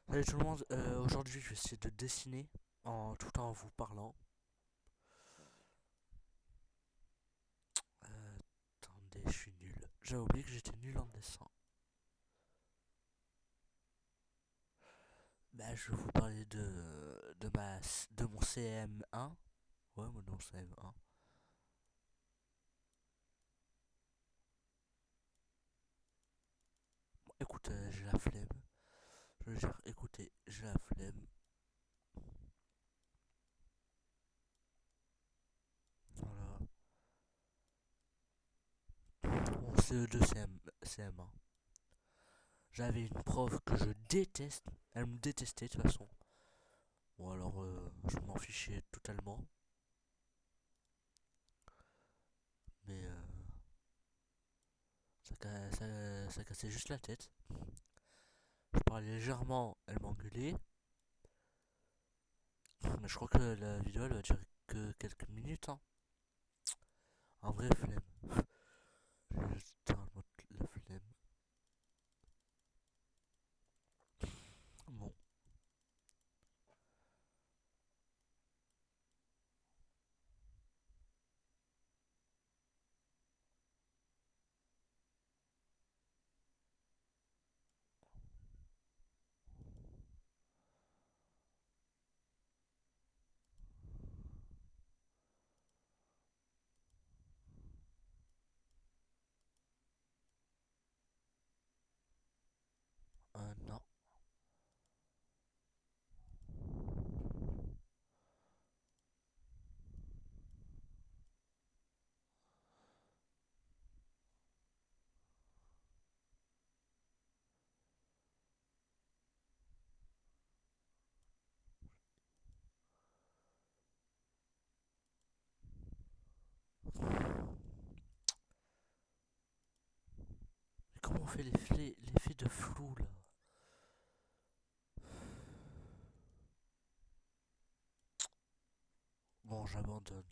Salut tout le monde, aujourd'hui je vais essayer de dessiner tout en vous parlant. Attendez, je suis nul. J'ai oublié que j'étais nul en dessin. Je vais vous parler de mon CM1. Ouais, mon CM1. Bon, écoute, j'ai la flemme. Je veux dire, écoutez, j'ai la flemme. Voilà. Mon CE2 CM1. J'avais une prof que je déteste. Elle me détestait de toute façon. Bon alors, je m'en fichais totalement. Mais ça cassait juste la tête. Je parlais légèrement, elle m'engueulait. Mais je crois que la vidéo elle va durer que quelques minutes. Hein. En vrai, flemme. J'ai littéralement la flemme. Bon, non. Mais comment on fait l'effet de flou là? Bon, j'abandonne.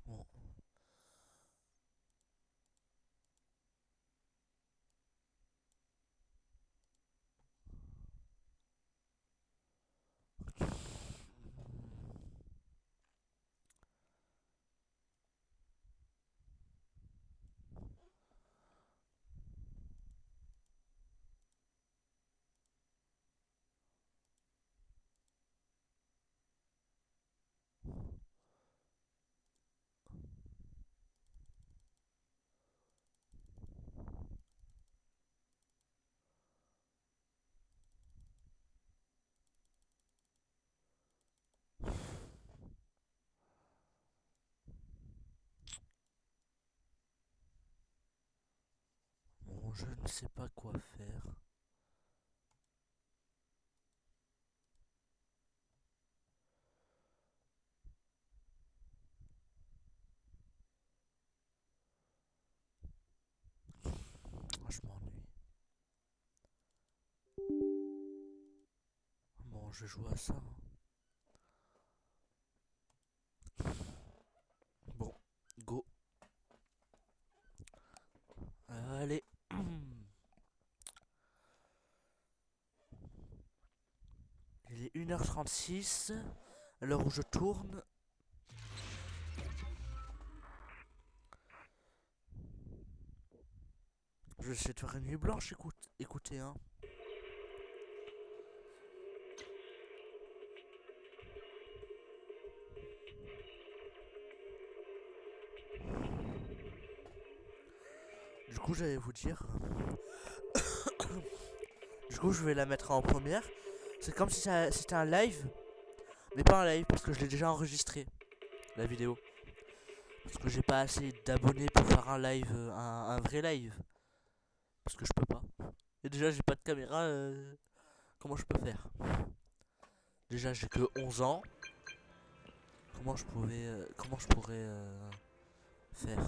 Bon, bon, je ne sais pas quoi faire. Ah, je m'ennuie. Bon, je joue à ça. Hein. Bon, go. Allez. Il est 1h36. À l'heure où je tourne. Je vais essayer de faire une nuit blanche, écoutez, hein. Du coup, j'allais vous dire. Du coup, je vais la mettre en première. C'est comme si c'était un live, mais pas un live parce que je l'ai déjà enregistré, la vidéo. Parce que j'ai pas assez d'abonnés pour faire un live, un vrai live. Parce que je peux pas. Et déjà, j'ai pas de caméra. Comment je peux faire? Déjà, j'ai que 11 ans. Comment je pourrais faire? Euh,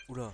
Oula.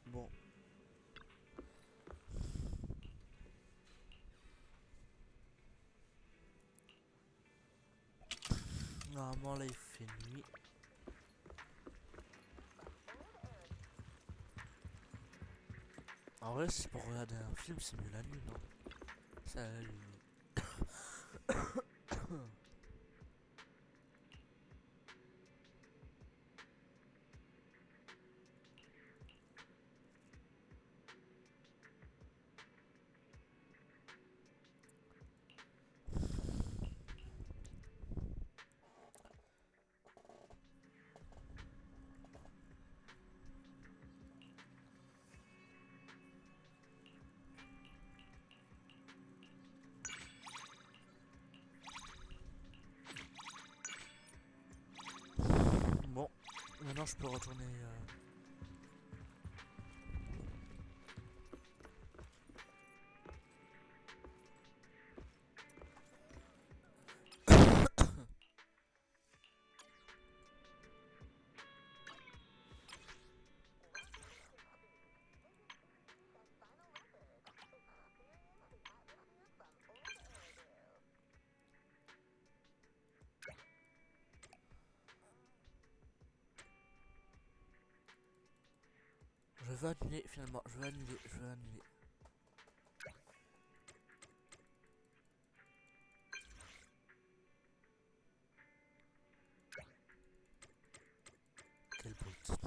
Bon. Normalement, là, il fait nuit. En vrai, c'est pour regarder un film, c'est mieux la nuit, non? Salut. Bon, maintenant je peux retourner. Je veux annuler finalement. Je veux annuler. Je veux annuler. Quel bot.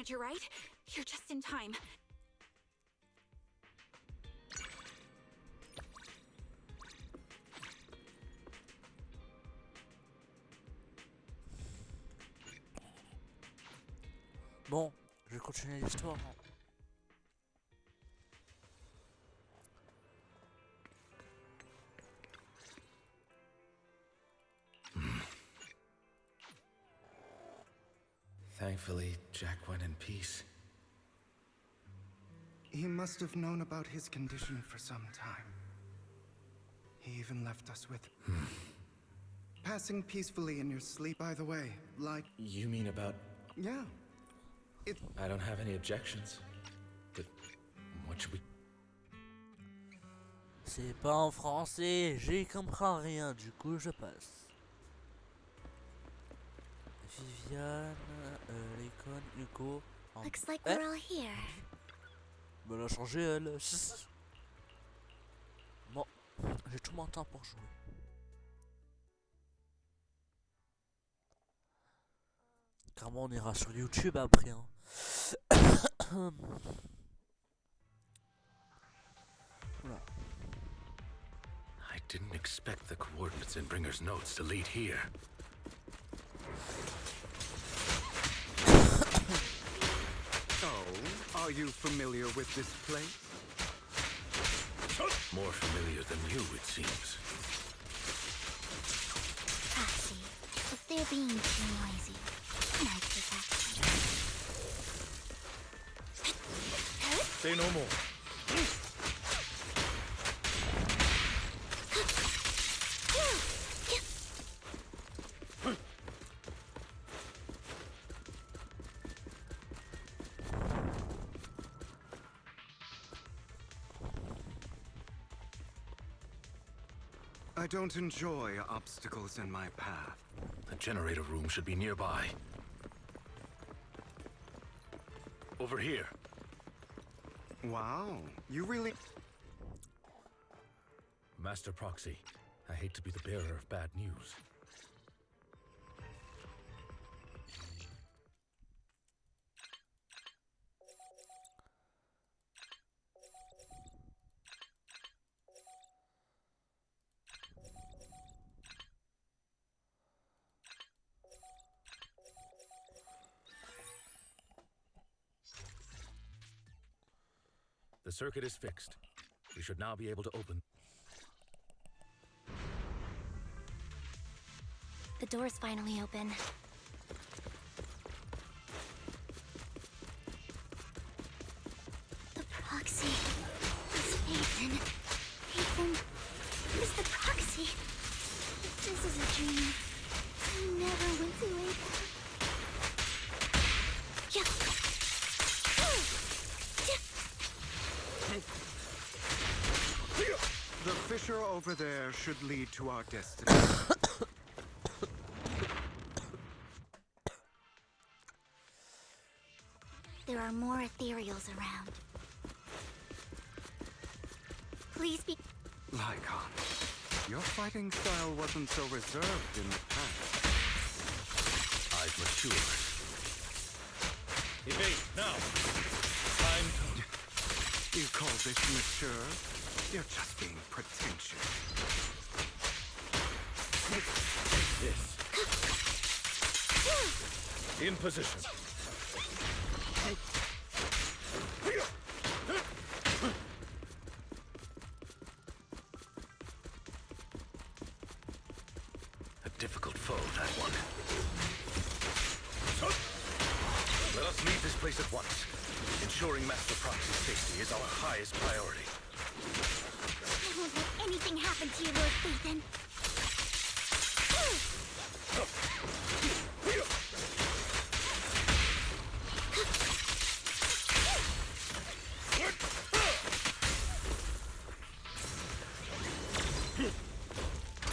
Roger, right? You're just in time. Bon, je vais continuer l'histoire. Thankfully, Jack went in peace. He must have known about his condition for some time. He even left us with... Passing peacefully in your sleep, by the way, like... You mean about... Yeah. I don't have any objections. But what should we... C'est pas en français, j'y comprends rien, du coup je passe. Viviane, Lecon, Hugo. Looks like we're all here. Mais elle a changé elle. Bon, j'ai tout mon temps pour jouer. Clairement on ira sur YouTube après. Hein. Voilà. I didn't expect the coordinates in Bringer's notes to lead here. Oh, are you familiar with this place? More familiar than you, it seems. Proxy, if they're being too noisy, might protect them. Say no more. I don't enjoy obstacles in my path. The generator room should be nearby. Over here. Wow, you really... Master Proxy, I hate to be the bearer of bad news. The circuit is fixed. We should now be able to open. The door's finally open. The Proxy. It's Ethan. Ethan is the Proxy. This is a dream. I never went to wake up. The fissure over there should lead to our destiny. There are more ethereals around. Please be... Lycon, your fighting style wasn't so reserved in the past. I've matured. Evade, now! Time to... You call this mature? You're just being pretentious. This. In position. A difficult foe, that one. Let us leave this place at once. Ensuring Master Proxy's safety is our highest priority. I won't let anything happen to you, Lord Ethan.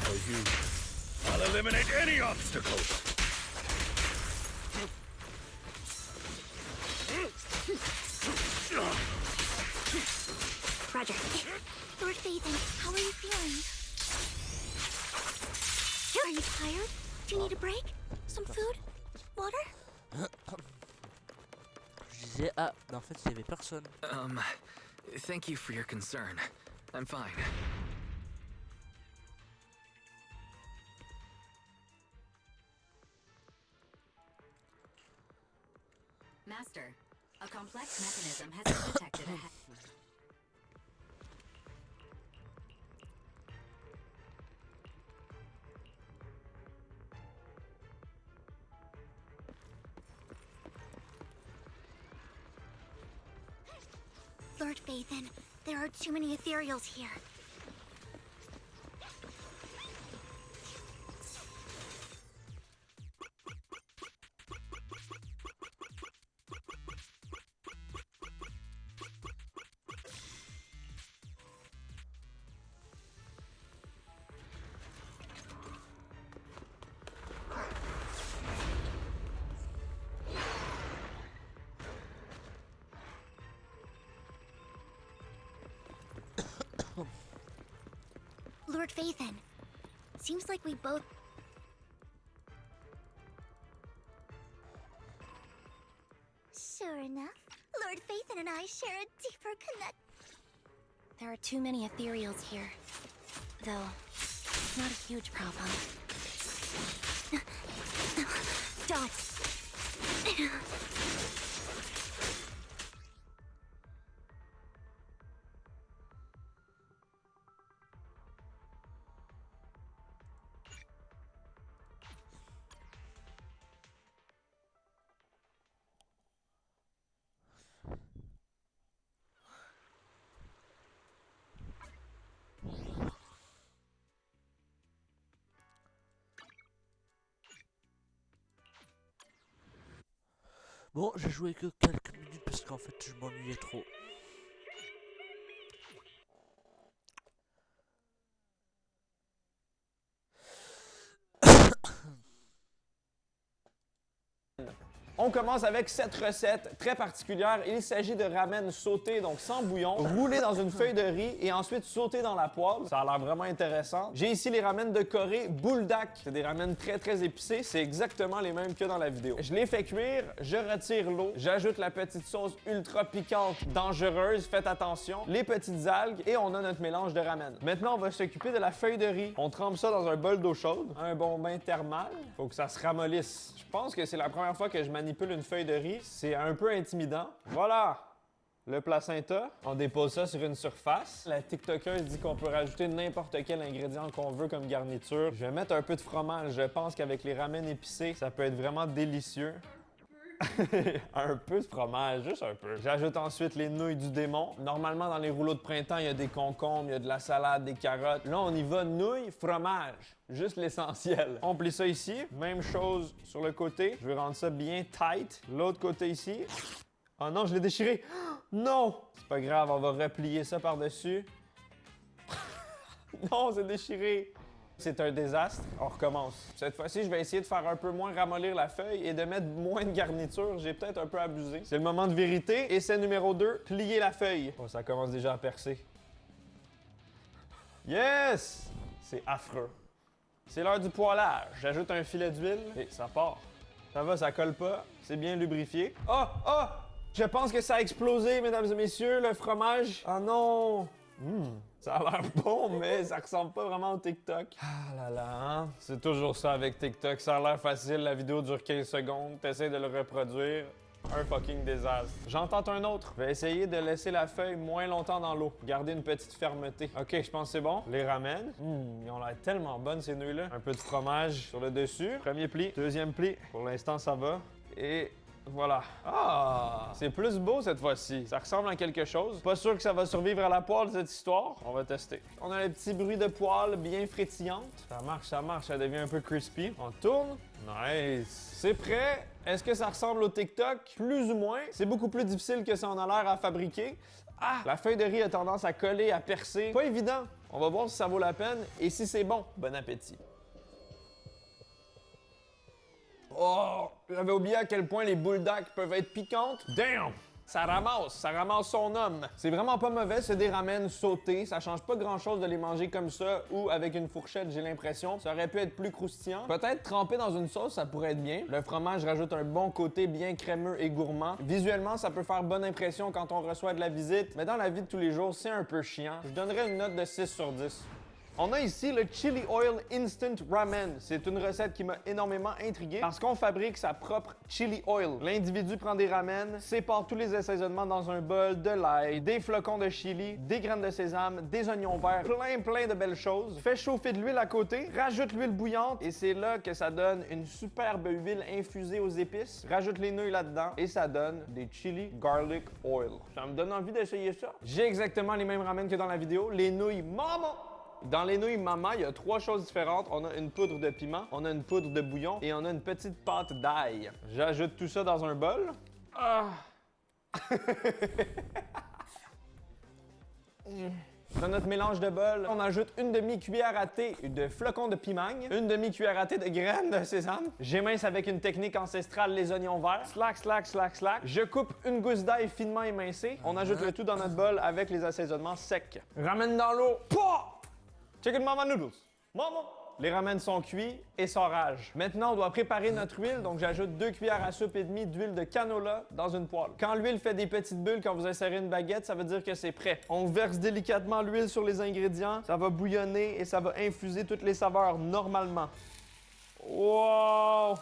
For you, I'll eliminate any obstacles. Roger. Lord Ethan, how are you feeling? Are you tired? Do you need a break? Some food? Water? Ah, mais en fait, il y avait personne. Thank you for your concern. I'm fine. Master, a complex mechanism has been detected ahead. Lord Phaethon, there are too many ethereals here. Lord Phaethon, seems like we both... Sure enough, Lord Phaethon and I share a deeper connect... There are too many ethereals here. Though, it's not a huge problem. Dot! Bon, j'ai joué que quelques minutes parce qu'en fait, je m'ennuyais trop. On commence avec cette recette très particulière. Il s'agit de ramen sauté, donc sans bouillon, roulé dans une feuille de riz et ensuite sauté dans la poêle. Ça a l'air vraiment intéressant. J'ai ici les ramen de Corée Buldak. C'est des ramen très épicés. C'est exactement les mêmes que dans la vidéo. Je les fais cuire, je retire l'eau, j'ajoute la petite sauce ultra piquante, dangereuse, faites attention, les petites algues et on a notre mélange de ramen. Maintenant, on va s'occuper de la feuille de riz. On trempe ça dans un bol d'eau chaude, un bon bain thermal. Faut que ça se ramollisse. Je pense que c'est la première fois que je manipule une feuille de riz. C'est un peu intimidant. Voilà! Le placenta. On dépose ça sur une surface. La TikTokeuse dit qu'on peut rajouter n'importe quel ingrédient qu'on veut comme garniture. Je vais mettre un peu de fromage. Je pense qu'avec les ramen épicés, ça peut être vraiment délicieux. Un peu de fromage, juste un peu. J'ajoute ensuite les nouilles du démon. Normalement, dans les rouleaux de printemps, il y a des concombres, il y a de la salade, des carottes. Là, on y va nouilles, fromage. Juste l'essentiel. On plie ça ici. Même chose sur le côté. Je vais rendre ça bien tight. L'autre côté ici. Oh non, je l'ai déchiré. Non! C'est pas grave, on va replier ça par-dessus. Non, c'est déchiré. C'est un désastre. On recommence. Cette fois-ci, je vais essayer de faire un peu moins ramollir la feuille et de mettre moins de garniture. J'ai peut-être un peu abusé. C'est le moment de vérité. Essai numéro 2, plier la feuille. Oh, ça commence déjà à percer. Yes! C'est affreux. C'est l'heure du poêlage. J'ajoute un filet d'huile et ça part. Ça va, ça colle pas. C'est bien lubrifié. Oh! Oh! Je pense que ça a explosé, mesdames et messieurs, le fromage. Oh non! Ça a l'air bon, mais ça ressemble pas vraiment au TikTok. Ah là là, hein? C'est toujours ça avec TikTok. Ça a l'air facile, la vidéo dure 15 secondes, t'essaies de le reproduire. Un fucking désastre. J'en tente un autre. Je vais essayer de laisser la feuille moins longtemps dans l'eau. Garder une petite fermeté. OK, je pense que c'est bon. Les ramène. Ils ont l'air tellement bonnes, ces nouilles-là. Un peu de fromage sur le dessus. Premier pli. Deuxième pli. Pour l'instant, ça va. Et... voilà. Ah! C'est plus beau cette fois-ci. Ça ressemble à quelque chose. Pas sûr que ça va survivre à la poêle, cette histoire. On va tester. On a le petit bruit de poêle bien frétillante. Ça marche. Ça devient un peu crispy. On tourne. Nice. C'est prêt. Est-ce que ça ressemble au TikTok? Plus ou moins. C'est beaucoup plus difficile que ça en a l'air à fabriquer. Ah! La feuille de riz a tendance à coller, à percer. Pas évident. On va voir si ça vaut la peine et si c'est bon. Bon appétit. Oh! J'avais oublié à quel point les Buldak peuvent être piquantes. Damn! Ça ramasse son homme. C'est vraiment pas mauvais, c'est des ramen sautés. Ça change pas grand-chose de les manger comme ça ou avec une fourchette, j'ai l'impression. Ça aurait pu être plus croustillant. Peut-être trempé dans une sauce, ça pourrait être bien. Le fromage rajoute un bon côté bien crémeux et gourmand. Visuellement, ça peut faire bonne impression quand on reçoit de la visite, mais dans la vie de tous les jours, c'est un peu chiant. Je donnerais une note de 6 sur 10. On a ici le Chili Oil Instant Ramen. C'est une recette qui m'a énormément intrigué parce qu'on fabrique sa propre chili oil. L'individu prend des ramen, sépare tous les assaisonnements dans un bol, de l'ail, des flocons de chili, des graines de sésame, des oignons verts, plein de belles choses. Fait chauffer de l'huile à côté, rajoute l'huile bouillante et c'est là que ça donne une superbe huile infusée aux épices. Rajoute les nouilles là-dedans et ça donne des chili garlic oil. Ça me donne envie d'essayer ça. J'ai exactement les mêmes ramen que dans la vidéo, les nouilles maman. Dans les nouilles Mama, il y a 3 choses différentes. On a une poudre de piment, on a une poudre de bouillon et on a une petite pâte d'ail. J'ajoute tout ça dans un bol. Ah! Dans notre mélange de bol, on ajoute une demi-cuillère à thé de flocons de pimagne, une demi-cuillère à thé de graines de sésame. J'émince avec une technique ancestrale les oignons verts. Slack. Je coupe une gousse d'ail finement émincée. On ajoute le tout dans notre bol avec les assaisonnements secs. Ramène dans l'eau. Pouah! Chicken Mama Noodles. Maman! Les ramen sont cuits et s'enragent. Maintenant, on doit préparer notre huile, donc j'ajoute 2 cuillères à soupe et demie d'huile de canola dans une poêle. Quand l'huile fait des petites bulles quand vous insérez une baguette, ça veut dire que c'est prêt. On verse délicatement l'huile sur les ingrédients, ça va bouillonner et ça va infuser toutes les saveurs normalement. Wow!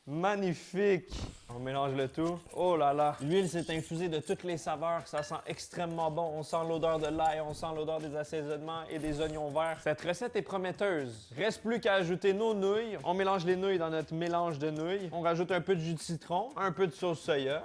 Magnifique! On mélange le tout. Oh là là! L'huile s'est infusée de toutes les saveurs. Ça sent extrêmement bon. On sent l'odeur de l'ail, on sent l'odeur des assaisonnements et des oignons verts. Cette recette est prometteuse. Reste plus qu'à ajouter nos nouilles. On mélange les nouilles dans notre mélange de nouilles. On rajoute un peu de jus de citron, un peu de sauce soya.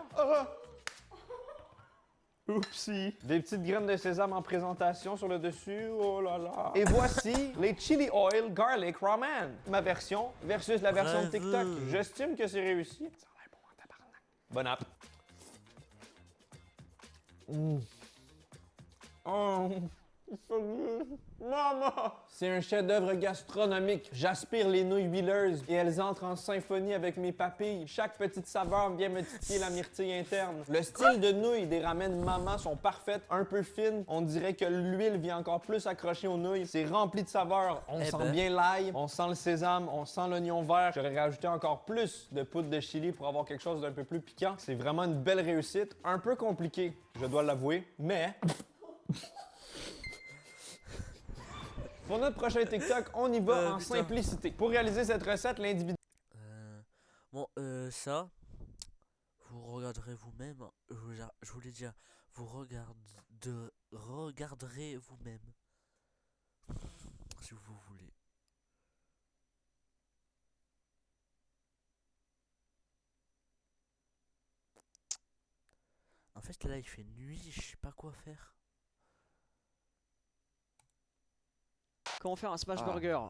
Oupsie! Des petites graines de sésame en présentation sur le dessus. Oh là là! Et voici les Chili Oil Garlic Ramen. Ma version versus la version de TikTok. J'estime que c'est réussi. Ça a l'air bon en tabarnak. Bon app. Oh! Maman! C'est un chef-d'œuvre gastronomique. J'aspire les nouilles huileuses et elles entrent en symphonie avec mes papilles. Chaque petite saveur vient me titiller la myrtille interne. Le style de nouilles des ramen Mama sont parfaites, un peu fines. On dirait que l'huile vient encore plus accrocher aux nouilles. C'est rempli de saveurs. On sent bien l'ail, on sent le sésame, on sent l'oignon vert. J'aurais rajouté encore plus de poudre de chili pour avoir quelque chose d'un peu plus piquant. C'est vraiment une belle réussite. Un peu compliqué, je dois l'avouer, mais... Pour notre prochain TikTok, on y va en simplicité. Pour réaliser cette recette, l'individu... Ça, vous regarderez vous-même. Je voulais dire, vous regarderez vous-même. Si vous voulez. En fait, là, il fait nuit, je sais pas quoi faire. Comment faire un smash burger?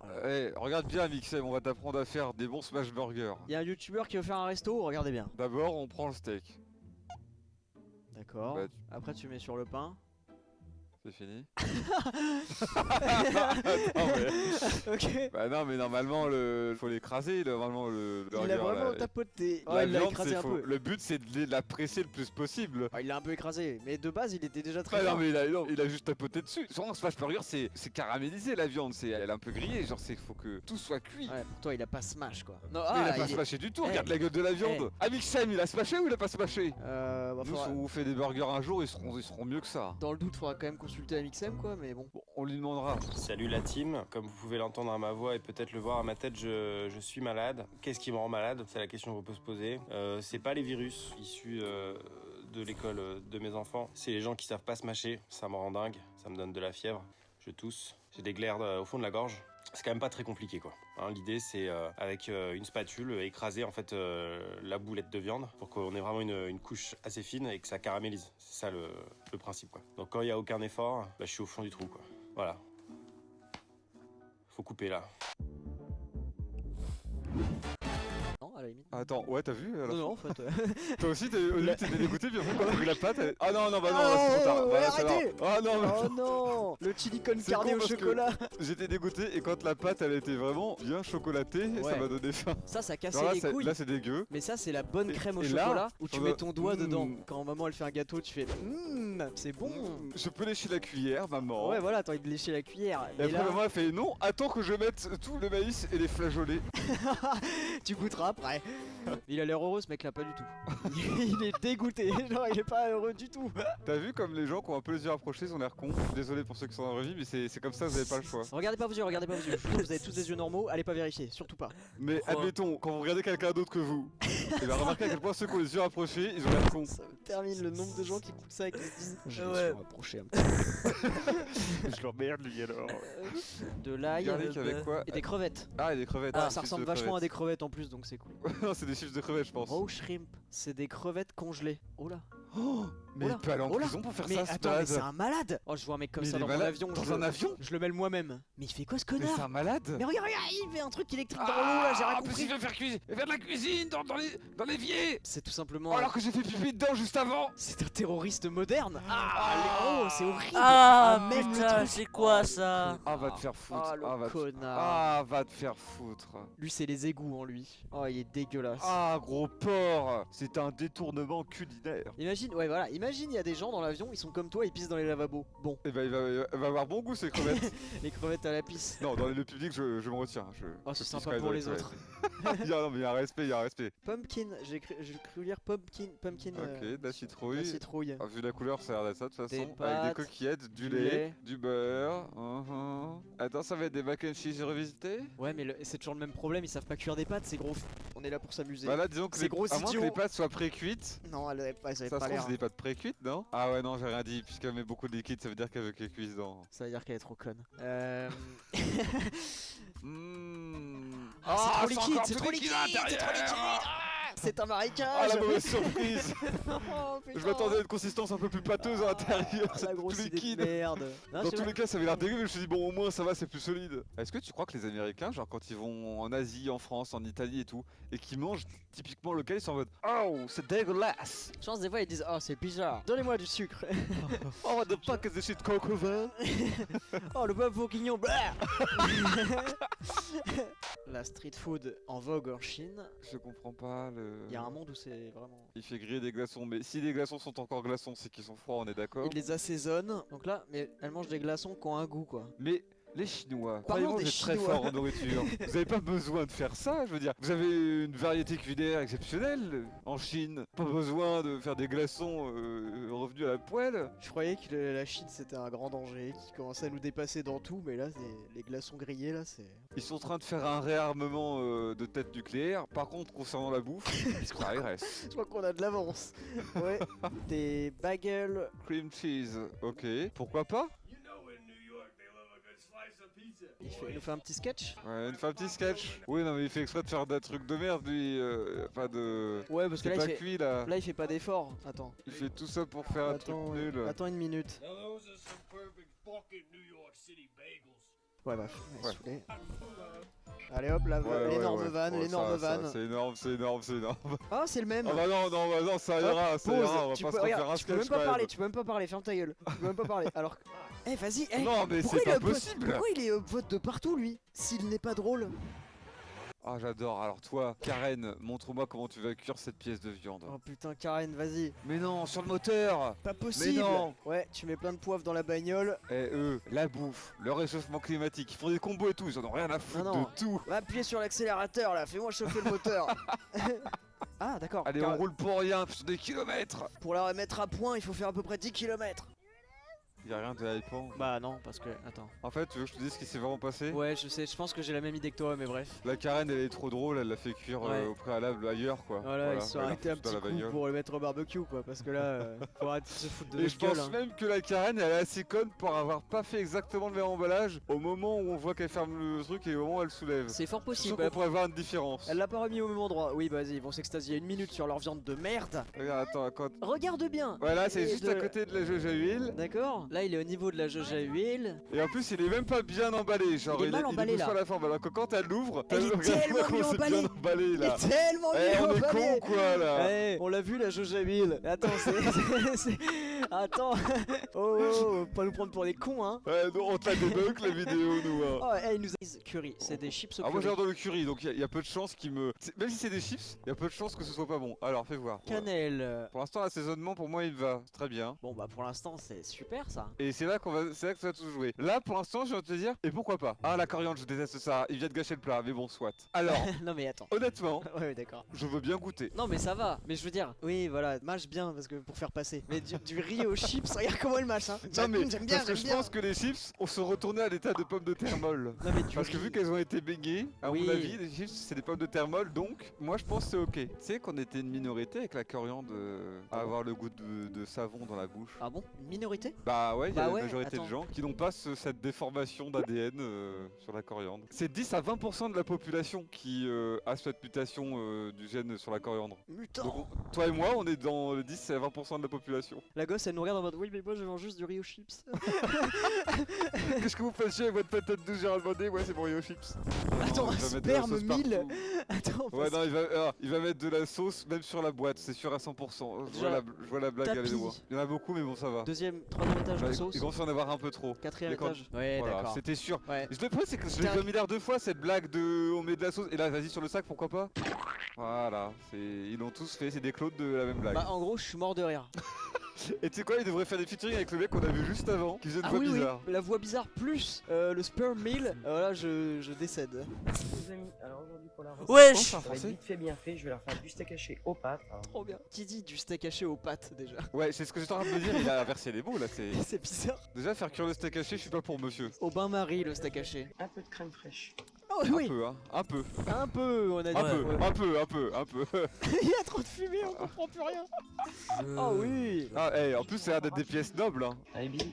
Regarde bien Mixem, on va t'apprendre à faire des bons smash burgers. Il y a un youtubeur qui veut faire un resto, regardez bien. D'abord, on prend le steak. D'accord. Bah, Après, tu mets sur le pain. C'est fini. Attends, mais... Ok. Bah non, mais normalement, faut l'écraser, normalement, le burger. Il a vraiment là. tapoté. La Il l'a viande, écrasé un peu. Le but, c'est de la presser le plus possible. Il l'a un peu écrasé, mais de base, il était déjà très Non, fort. mais il a juste tapoté dessus. Souvent, un smash burger, c'est caramélisé la viande, elle est un peu grillée, genre, faut que tout soit cuit. Ouais, pour toi, il a pas smash quoi. Non, Mais il a pas smashé du tout, regarde la gueule de la viande. Ah, Mixem, il a smashé ou il a pas smashé? Nous, si on fait des burgers un jour, ils seront mieux que ça. Dans le doute, faudra quand même consulter Amixem quoi, mais bon. On lui demandera. Salut la team, comme vous pouvez l'entendre à ma voix et peut-être le voir à ma tête, je suis malade. Qu'est-ce qui me rend malade? C'est la question qu'on peut se poser. C'est pas les virus issus de l'école de mes enfants, c'est les gens qui savent pas se mâcher. Ça me rend dingue, ça me donne de la fièvre, je tousse, j'ai des glaires au fond de la gorge. C'est quand même pas très compliqué quoi. Hein, l'idée c'est avec une spatule écraser en fait la boulette de viande pour qu'on ait vraiment une couche assez fine et que ça caramélise. C'est ça le principe quoi. Donc quand il y a aucun effort, bah, je suis au fond du trou quoi. Voilà. Faut couper là. à la limite. Attends, ouais, t'as vu alors... Non, en fait. Toi aussi, au début, t'étais dégoûté, puis après, quand t'as vu la pâte, ah non, bah non, là, c'est trop tard. ouais, Bah, c'est arrêtez. marrant. Ah non, mais... Oh non, le chili con C'est carne con au parce que chocolat. J'étais dégoûté, et quand la pâte, elle était vraiment bien chocolatée, ça m'a donné faim. Ça cassait Alors les couilles. là, c'est dégueu. Mais ça, c'est la bonne crème au et là, chocolat où tu on mets va- ton doigt dedans. Quand maman elle fait un gâteau, tu fais c'est bon. Je peux lécher la cuillère, maman. Ouais, voilà, t'as envie de lécher la cuillère. Et après, maman, elle fait non, attends que je mette tout le maïs et les flageolets. Tu goûteras après. Il a l'air heureux, ce mec-là, pas du tout. Il est dégoûté. Genre, il est pas heureux du tout. T'as vu comme les gens qui ont un peu les yeux rapprochés, ils ont l'air cons. Désolé pour ceux qui sont dans la vie, mais c'est comme ça, vous avez pas le choix. Regardez pas vos yeux, regardez pas vos yeux. Vous avez tous des yeux normaux, allez pas vérifier, surtout pas. Mais admettons, quand vous regardez quelqu'un d'autre que vous, et bien remarquez à quel point ceux qui ont les yeux rapprochés, ils ont l'air cons. Ça me termine le nombre de gens qui écoutent ça et qui se disent Je ouais. rapproché un peu. Je l'emmerde lui alors. De l'ail Garlic avec quoi? et des crevettes. Ah, et des crevettes. Ah, des ça chips ressemble de vachement à crevettes. des crevettes en plus, donc c'est cool. Non, c'est des chips de crevettes, je pense. Raw shrimp, c'est des crevettes congelées. Oh là. Mais Oh là, il peut aller en oh là. prison pour faire mais ça, ce attends, mais malade. c'est un malade. Oh, je vois un mec comme Mais ça il est dans mon malade avion. dans un avion. Je le mêle moi-même. Mais il fait quoi ce Mais connard? c'est un malade. Mais regarde, il fait un truc électrique dans l'eau là, j'ai rien compris. Il veut faire de la cuisine dans l'évier. C'est tout simplement. Alors que j'ai fait pipi dedans juste avant. C'est un terroriste moderne. Ah, oh, c'est horrible. Ah même le putain, truc. c'est quoi ça? Ah, va te faire foutre. Ah, le va te... connard. Ah, va te faire foutre. Lui, c'est les égouts en lui. Oh, il est dégueulasse. Ah, gros porc. C'est un détournement culinaire. Imagine, ouais, voilà, imagine, il y a des gens dans l'avion, ils sont comme toi, ils pissent dans les lavabos. Bon, Et bah, il va avoir bon goût ces crevettes. les crevettes à la pisse. Non, dans le public, je me retiens. Oh, je c'est pisse sympa quand même pour dans les crevettes. autres. Non, mais il y a un respect, il y a un respect. Pumpkin, j'ai cru lire pumpkin. Ok, de la citrouille. La citrouille. Ah, vu la couleur, ça a l'air d'être ça de toute Des façon. Avec pâtes, des coquillettes, du du lait, lait. du beurre. Attends, ça va être des mac and cheese revisités? Ouais, mais c'est toujours le même problème, ils savent pas cuire des pâtes, c'est gros. On est là pour s'amuser. Bah là, disons que C'est gros à moins que idiot. les pâtes soient pré-cuites. Non, elles avaient pas, Ça se pas trouve, l'air. c'est des pâtes pré-cuites, non? Ah ouais, non, j'ai rien dit. Puisqu'elle met beaucoup de liquide, ça veut dire qu'elle veut qu'elle cuise dans. Ça veut dire qu'elle est trop conne. Ah, c'est trop liquide, c'est trop liquide, c'est trop liquide. C'est un marécage. Ah, la mauvaise surprise. Oh, putain. Je m'attendais à une consistance un peu plus pâteuse à l'intérieur. La C'est grosse tout idée de liquide. merde. Non, Dans je sais tous pas. les cas, ça avait l'air dégueu, mais je me suis dit, bon, au moins ça va, c'est plus solide. Est-ce que tu crois que les Américains, genre quand ils vont en Asie, en France, en Italie et tout, et qu'ils mangent typiquement local, ils sont en mode oh, c'est dégueulasse! Je pense des fois ils disent oh c'est bizarre, donnez-moi du sucre. Oh, what the fuck is this shit, coco vin? Oh le bœuf bourguignon. Blah. La street food en vogue en Chine. Je comprends pas le. Il y a un monde où c'est vraiment. Il fait griller des glaçons, mais si les glaçons sont encore glaçons, c'est qu'ils sont froids, on est d'accord? Il les assaisonne. Donc là, mais elle mange des glaçons qui ont un goût quoi. Mais les Chinois, Parlons croyez-moi, des vous êtes très Chinois. forts en nourriture. Vous avez pas besoin de faire ça, je veux dire. Vous avez une variété culinaire exceptionnelle en Chine. Pas besoin de faire des glaçons revenus à la poêle. Je croyais que la Chine c'était un grand danger qui commençait à nous dépasser dans tout, mais là les glaçons grillés là c'est. Ils sont en train de faire un réarmement de têtes nucléaires. Par contre, concernant la bouffe, ça reste. Je crois qu'on a de l'avance. Ouais. Des bagels. Cream cheese, ok. Pourquoi pas? Il nous fait un petit sketch. Ouais, il fait un petit sketch. Oui, non, mais il fait exprès de faire des trucs de merde, lui. Pas de. Ouais, parce que C'est là pas il fait. cuit, là. Là il fait pas d'effort. Attends. Il fait tout ça pour faire un truc nul. Attends une minute. Ouais, bah, Ouais. saoulé. Allez hop, l'énorme vanne, Ouais, l'énorme ça, vanne. C'est énorme, c'est énorme, c'est énorme. Ah, c'est le même. Ah bah non, ça ira, ça Pause. ira, on va Tu pas peux- se refaire regarde, un tu peux sketch même pas quand parler, même. tu peux même pas parler, ferme ta gueule. Tu peux même pas parler. Alors, eh vas-y, Non, mais pourquoi c'est il est pas possible. Pourquoi il est upvote de partout lui s'il n'est pas drôle? Ah, j'adore. Alors toi, Karen, montre-moi comment tu vas cuire cette pièce de viande. Oh putain, Karen, vas-y. Mais non, sur le moteur. Pas possible. Mais non. Ouais, tu mets plein de poivre dans la bagnole. Et eux, la bouffe, le réchauffement climatique, ils font des combos et tout, ils en ont rien à foutre Non. de tout. Va appuyer sur l'accélérateur là, fais-moi chauffer le moteur. Ah d'accord. Allez, on roule pour rien, sur des kilomètres. Pour la remettre à point, il faut faire à peu près 10 km. Y'a rien de hypant. Bah non, parce que... Attends. En fait, tu veux que je te dise ce qui s'est vraiment passé? Ouais, je sais, je pense que j'ai la même idée que toi, mais bref. La Karen, elle est trop drôle, elle l'a fait cuire Ouais. au préalable ailleurs, quoi. Voilà, ils se sont elle a arrêtés un foutu dans petit la coup bagnole. pour le mettre au barbecue, quoi, parce que là, faut arrêter de se foutre de Et notre je gueule. pense hein. même que la Karen, elle est assez conne pour avoir pas fait exactement le même emballage au moment où on voit qu'elle ferme le truc et au moment où elle soulève. C'est fort Je suis sûr possible. qu'on pourrait voir une différence. Elle l'a pas remis au même endroit. Oui, bah, vas-y, ils vont s'extasier une minute sur leur viande de merde. Regarde, attends, quand... Regarde bien. Ouais, là, c'est Et juste à côté de la jauge à huile. D'accord. Là, il est au niveau de la jauge à huile. Et en plus, il est même pas bien emballé. Genre, Il est mal emballé, bouge là. pas la forme. Alors que quand elle l'ouvre, Il est tellement comment mieux c'est emballé. bien emballé Il là. est tellement Eh, mieux on est emballé. con quoi là. Eh, on l'a vu la jauge à huile. Attends, Attends. Oh, pas nous prendre pour des cons, hein. Ouais, non, on te la débunk la vidéo, nous. Hein. Oh, il nous a... Curry, c'est des chips au Ah, moi curry. j'adore le curry, donc il y a peu de chances qu'il me. Même si c'est des chips, il y a peu de chances que ce soit pas bon. Alors, fais voir. Ouais. Cannelle. Pour l'instant, l'assaisonnement pour moi il va très bien. Bon, bah pour l'instant, c'est super ça. Et c'est là c'est là que ça va tout jouer. Là, pour l'instant, je viens de te dire, et pourquoi pas. Ah, la coriandre, je déteste ça. Il vient de gâcher le plat, mais bon, soit. Alors, Non, mais attends. honnêtement, Ouais, d'accord. je veux bien goûter. Non, mais ça va. Mais je veux dire, oui, voilà, mâche bien parce que pour faire passer. Mais du riz aux chips, regarde comment elle mâche, hein. Non, mais j'aime bien, parce que je pense que les chips, on se retournait à l'état de pommes de terre molles. Non, mais du Parce que riz- vu qu'elles ont été baignées, à Oui. mon avis, les chips c'est des pommes de terre molles, donc moi je pense que c'est ok. Tu sais qu'on était une minorité avec la coriandre à avoir le goût de savon dans la bouche. Ah bon? Une minorité? Bah ouais, il y Bah a ouais, la majorité attends. de gens qui n'ont pas cette déformation d'ADN sur la coriandre. C'est 10 à 20% de la population qui a cette mutation du gène sur la coriandre. Mutant. Donc toi et moi, on est dans le 10 à 20% de la population. La gosse, elle nous regarde en mode oui, mais moi je vends juste du riz aux chips. Qu'est-ce que vous faites chier avec votre patate douce Gérald Bonnet? Ouais, c'est pour aux chips. Attends, Non, il va mettre de la sperme sauce 1000. partout. Attends, Ouais, non, il va mettre de la sauce même sur la boîte, c'est sûr à 100%. Je Déjà, vois la blague aller tapis. loin. Il y en a beaucoup, mais bon, ça va. deuxième, troisième étage Bah, de sauce. il commence à en avoir un peu trop. Quatrième Mais quand- étage. Ouais, Voilà, d'accord. c'était sûr. Ouais. Le problème, c'est que je l'ai C'était fait un- un milliard de fois cette blague de on met de la sauce. Et là, vas-y sur le sac, pourquoi pas? Voilà, ils l'ont tous fait, c'est des Claudes de la même blague. Bah, en gros, je suis mort de rire. Et tu sais quoi, ils devraient faire des featuring avec le mec qu'on a vu juste avant, qui faisait une Ah voix oui, bizarre. oui, la voix bizarre plus le sperm meal. Là, je décède. Les amis, alors aujourd'hui pour la recette, Wesh ça va être vite fait bien fait, je vais leur faire du steak haché aux pâtes. Alors, Trop bien. Qui dit du steak haché aux pâtes déjà? Ouais, c'est ce que j'étais en train de me dire, il a inversé les mots là. C'est C'est bizarre. déjà faire cuire le steak haché, je suis pas pour monsieur. Au bain-marie, le steak haché. un peu de crème fraîche. Oh Un oui, peu, hein, un peu. un peu, on a dit. Un peu, Ouais. un peu, un peu, un peu. Il y a trop de fumée, on comprend plus rien. Oh oui. Ah, en plus, ça a l'air d'être des pièces nobles. Hein. Allez, bim.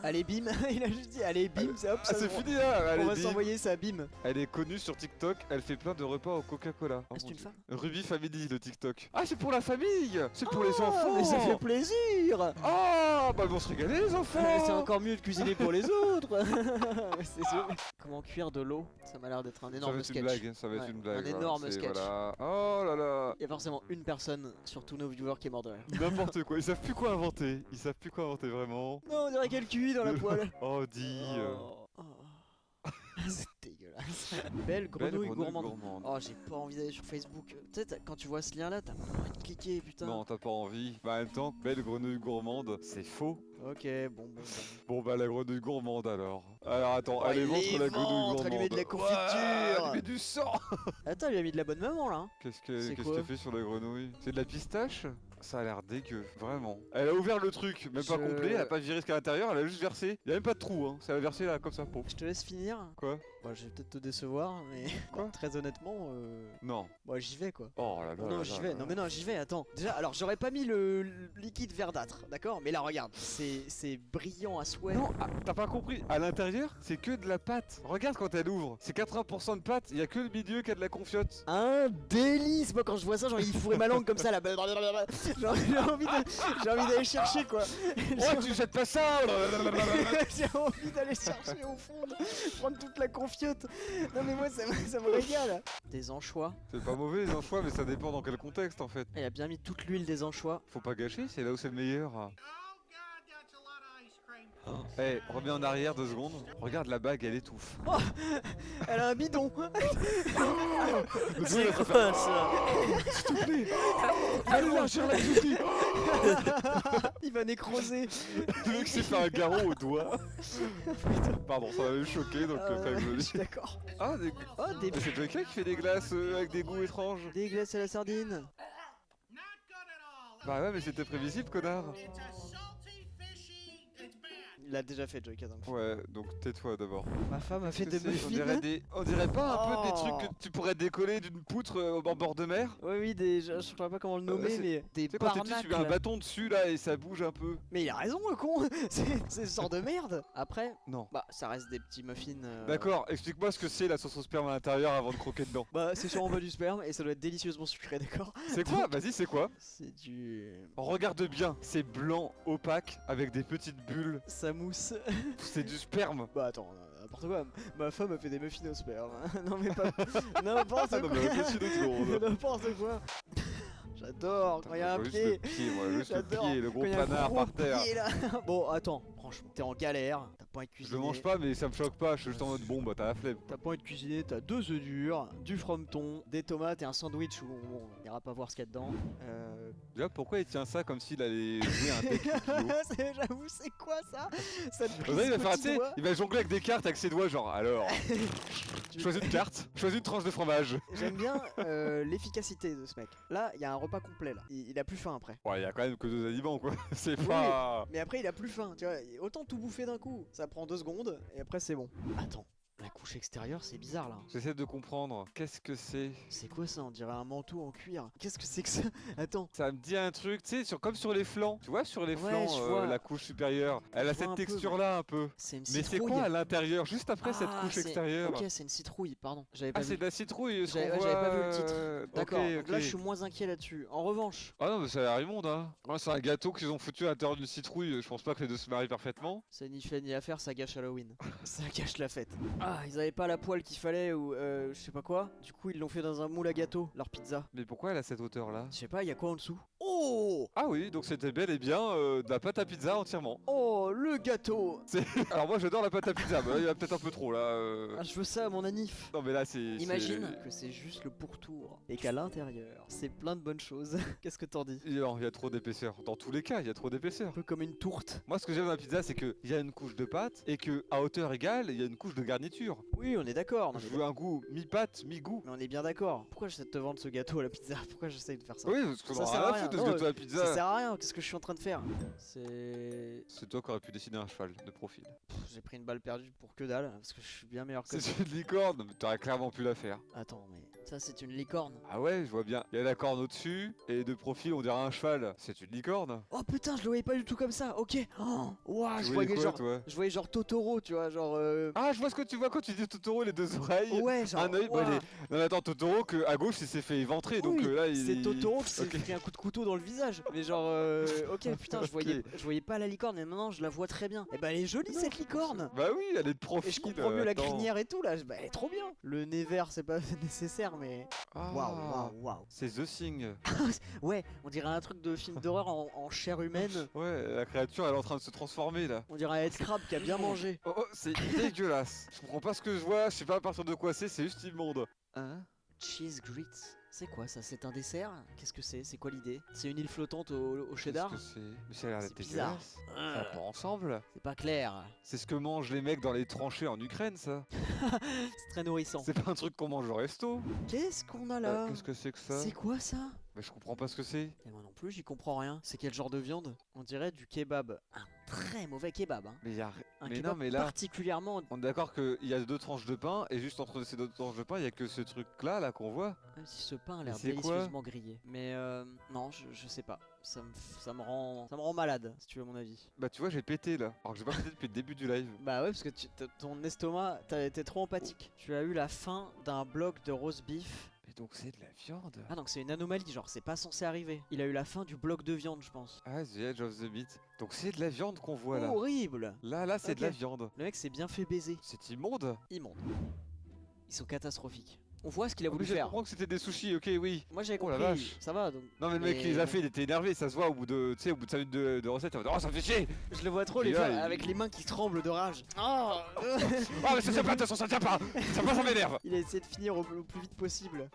Allez bim, il a juste dit allez bim, c'est hop, Ah, ça c'est se- fini là. On Allez, va bim. s'envoyer ça bim. Elle est connue sur TikTok, elle fait plein de repas au Coca-Cola. Ah, c'est une femme? Ruby Family, le TikTok. Ah, c'est pour la famille. C'est pour les enfants. Mais ça fait plaisir. Ah, bah ils vont se régaler les enfants. C'est encore mieux de cuisiner pour les autres. C'est sûr. Comment cuire de l'eau? Ça m'a l'air d'être un Ça va énorme être sketch. une blague, ça va être Ouais, une blague. un voilà, énorme c'est- sketch. Voilà. Oh là là. Il y a forcément une personne sur tous nos viewers qui est mort de rire. N'importe quoi, ils savent plus quoi inventer. Ils savent plus quoi inventer vraiment. Non, on dirait qu'elle cuit dans la poêle. Oh, dis. Oh, oh. C'est dégueulasse. Belle grenouille gourmande. Oh, j'ai pas envie d'aller sur Facebook. Tu sais, quand tu vois ce lien là, t'as pas envie de cliquer, putain. Non, t'as pas envie. Bah, en même temps, belle grenouille gourmande, c'est faux. Ok, bon. Bon, bah, la grenouille gourmande alors. Alors, attends, Oh, allez, il montre la est grenouille ventre, gourmande. elle lui met de la Ouais, confiture. elle lui met du sang. Attends, il a mis de la bonne maman là. Hein. Qu'est-ce C'est qu'elle quoi fait sur la grenouille? C'est de la pistache? Ça a l'air dégueu, vraiment. Elle a ouvert le truc, même pas Je- complet, elle a pas viré ce qu'il y a à l'intérieur, elle a juste versé. Il y a même pas de trou, hein. Ça a versé là, comme ça, pauvre. Je te laisse finir. Quoi? Bah, je vais peut-être te décevoir, mais Quoi? très honnêtement, Non. moi j'y vais quoi. Oh là là. Non, là j'y là vais. là. Non, mais non, j'y vais. Attends. Déjà, alors j'aurais pas mis le liquide verdâtre, d'accord? Mais là, regarde, c'est brillant à souhait. Non, ah, t'as pas compris. À l'intérieur, c'est que de la pâte. Regarde quand elle ouvre. C'est 80% de pâte. Il y a que le milieu qui a de la confiote. Un délice. Moi, quand je vois ça, j'ai envie de fourrer ma langue comme ça là. J'ai envie d'aller chercher quoi. Oh, tu jettes pas ça. J'ai envie d'aller chercher au fond, prendre toute la confiote. Non mais moi ça me régale. Des anchois. C'est pas mauvais les anchois, mais ça dépend dans quel contexte en fait. Elle a bien mis toute l'huile des anchois. Faut pas gâcher, c'est là où c'est le meilleur. Eh, reviens en arrière 2 secondes. Regarde la bague, elle étouffe. Oh, elle a un bidon. C'est quoi ça? S'il te plaît. Allez là, j'ai la cutie. Il va nécroser. Le mec s'est fait un garrot au doigt. Pardon, ça m'avait choqué donc pas Je rigolé. suis d'accord. Ah, des... Oh, des Mais c'est quelqu'un qui fait des glaces avec des goûts étranges. Des glaces à la sardine. Bah ouais, mais c'était prévisible, connard. Il l'a déjà fait, Joyka. Donc. Ouais, donc tais-toi d'abord. Ma femme a fait des On dirait, muffins. on dirait pas un peu des Oh. trucs que tu pourrais décoller d'une poutre au bord de mer? Oui, oui, je sais pas comment le nommer, c'est- mais des Tu sais, quand t'es petit, tu mets un barnacles. bâton dessus là et ça bouge un peu. Mais il a raison, le con. C'est ce genre de merde. Après, Non. bah, ça reste des petits muffins. D'accord, explique-moi ce que c'est la sauce au sperme à l'intérieur avant de croquer dedans. Bah, c'est sûrement pas du sperme et ça doit être délicieusement sucré, d'accord? C'est quoi? Vas-y, c'est quoi? C'est du. Regarde bien, c'est blanc, opaque, avec des petites bulles. Ça mousse. C'est du sperme. Bah attends, n'importe quoi. Ma femme a fait des muffins au sperme. Non mais pas n'importe Non, quoi. mais au-dessus de tout. N'importe quoi. J'adore quand il y a un Juste pied. le pied, moi, juste le J'adore pied, le gros quand il y a un panard gros par terre. pied, là. Bon, attends, franchement, t'es en galère, t'as pas envie de Je cuisiner. le mange pas, mais ça me choque pas. Je suis juste en mode bon, bah t'as la flemme. T'as pas envie de cuisiner, t'as 2 œufs durs, du frometon, des tomates et un sandwich où bon, on ira pas voir ce qu'il y a dedans. Déjà, pourquoi il tient ça comme s'il allait jouer un deck Yu-Gi-Oh? J'avoue, c'est quoi ça? Ça te Il va faire, tu sais, doigt. il va jongler avec des cartes avec ses doigts, genre alors. Choisis une carte, choisis une tranche de fromage. J'aime bien l'efficacité de ce mec. Là, il y a un repas complet là. Il a plus faim après. Ouais, il y a quand même que 2 aliments quoi. C'est Oui, pas. mais après il a plus faim, tu vois. Autant tout bouffer d'un coup. Ça prend 2 secondes et après c'est bon. Attends, la couche extérieure c'est bizarre là. J'essaie de comprendre. Qu'est-ce que c'est? C'est quoi ça? On dirait un manteau en cuir. Qu'est-ce que c'est que ça? Attends. Ça me dit un truc, tu sais, comme sur les flancs. Tu vois, sur les Ouais, flancs, je vois. la couche supérieure. Elle a Je vois cette un peu, texture là un peu. C'est une Mais c'est citrouille. quoi à l'intérieur, juste après cette Ah, couche c'est- extérieure? Ok, c'est une citrouille, pardon. J'avais pas Ah, vu. c'est de la citrouille, ce J'avais qu'on j'avais voit, pas vu le titre. D'accord, ok, donc là ok. je suis moins inquiet là-dessus. En revanche, Ah non, mais ça a l'air immonde, hein. Ouais, c'est un gâteau qu'ils ont foutu à l'intérieur d'une citrouille. Je pense pas que les deux se marient parfaitement. c'est ni fait ni à faire, ça gâche Halloween. Ça gâche la fête. Ah, ils avaient pas la poêle qu'il fallait ou je sais pas quoi. Du coup, ils l'ont fait dans un moule à gâteau, leur pizza. Mais pourquoi elle a cette hauteur là? Je sais pas, il y a quoi en dessous? Oh! Ah oui, donc c'était bel et bien de la pâte à pizza entièrement. Oh, le gâteau! Alors moi j'adore la pâte à pizza, mais là il y a peut-être un peu trop là. Ah, je veux ça à mon anif. Non mais là c'est... Imagine que c'est juste le pourtour et qu'à l'intérieur, c'est plein de bonnes choses. Qu'est-ce que t'en dis? Non, il y a trop d'épaisseur. Dans tous les cas, il y a trop d'épaisseur. Un peu comme une tourte. Moi ce que j'aime dans la pizza c'est qu'il y a une couche de pâte et que à hauteur égale, il y a une couche de garniture. Oui, on est d'accord. Je veux un goût mi-pâte, mi-goût. Mais on est bien d'accord. Pourquoi j'essaie de te vendre ce gâteau à la pizza? Pourquoi j'essaie de faire ça? Oui, parce qu'on Ça en a sert rien à à rien. foutre de ce Non, gâteau à la pizza. Ça sert à rien, qu'est-ce que je suis en train de faire? C'est... C'est toi qui aurais pu dessiner un cheval de profil. J'ai pris une balle perdue pour que dalle, parce que je suis bien meilleur que ça. C'est une licorne, mais t'aurais clairement pu la faire. Attends, mais ça c'est une licorne. Ah ouais, je vois bien. Il y a la corne au-dessus, et de profil on dirait un cheval. C'est une licorne. Oh putain, je le voyais pas du tout comme ça, ok. Oh, ouah, Tu je voyais voyais quoi, genre... toi? Je voyais genre Totoro, tu vois, genre... Ah, je vois ce que tu vois quand tu dis Totoro, les 2 oreilles. Ouais, genre... Un œil, ouah. Non mais attends, Totoro que à gauche il s'est fait éventrer, donc Oui, là il... c'est Totoro qui s'est Ok. pris un coup de couteau dans le visage. Mais genre, ok, putain, je voyais pas la licorne, mais maintenant je la vois très bien. Et bah elle est jolie cette licorne. Bah oui, elle est de profil. Et je comprends mieux la attends. crinière et tout là, bah elle est trop bien. Le nez vert c'est pas nécessaire mais... Ah, Waouh. C'est The Thing. Ouais, on dirait un truc de film d'horreur en chair humaine. Ouais, la créature elle est en train de se transformer là. On dirait un headcrab qui a bien mangé. Oh, oh, c'est dégueulasse. Je comprends pas ce que je vois, je sais pas à partir de quoi c'est juste immonde. Hein? Cheese grits. C'est quoi ça? C'est un dessert? Qu'est-ce que c'est? C'est quoi l'idée? C'est une île flottante au cheddar? Qu'est-ce que c'est? Mais ça a l'air d'être C'est bizarre. dégueulasse. Ça prend ensemble. C'est pas clair. C'est ce que mangent les mecs dans les tranchées en Ukraine, ça. C'est très nourrissant. C'est pas un truc qu'on mange au resto. Qu'est-ce qu'on a là? Qu'est-ce que c'est que ça? C'est quoi ça? Mais je comprends pas ce que c'est. Et moi non plus, j'y comprends rien. C'est quel genre de viande? On dirait du kebab. Un très mauvais kebab, hein. Mais, Un mais kebab non, mais là, particulièrement... on est d'accord qu'il y a 2 tranches de pain, et juste entre ces 2 tranches de pain, il y a que ce truc-là, là, qu'on voit. Même si ce pain a l'air Mais c'est quoi? délicieusement grillé. Mais non, je sais pas. Ça me rend malade, si tu veux mon avis. Bah, tu vois, j'ai pété là. Alors que j'ai pas pété depuis le début du live. Bah ouais, parce que ton estomac, t'as été trop empathique. Tu as eu la faim d'un bloc de roast beef. Mais donc, c'est de la viande. Ah donc c'est une anomalie, genre c'est pas censé arriver. Il a eu la faim du bloc de viande, je pense. Ah, The Edge of the Meat. Donc, c'est de la viande qu'on voit là. Horrible. Là, c'est Ok. de la viande. Le mec s'est bien fait baiser. C'est immonde. Immonde. Ils sont catastrophiques. On voit ce qu'il a Oui, voulu je faire. comprends que c'était des sushis, ok, oui. Moi j'avais Oh la compris, vache. ça va donc. Non, mais le mec qui les a fait, il était énervé, ça se voit au bout de, tu sais, au bout de 5 minutes de recette. Il va dire, oh, ça me fait chier. Je le vois trop Et les là, faire il- avec les mains qui tremblent de rage. Oh Oh, mais ça tient pas, attention, ça tient pas. Ça m'énerve. Il a essayé de finir au plus vite possible.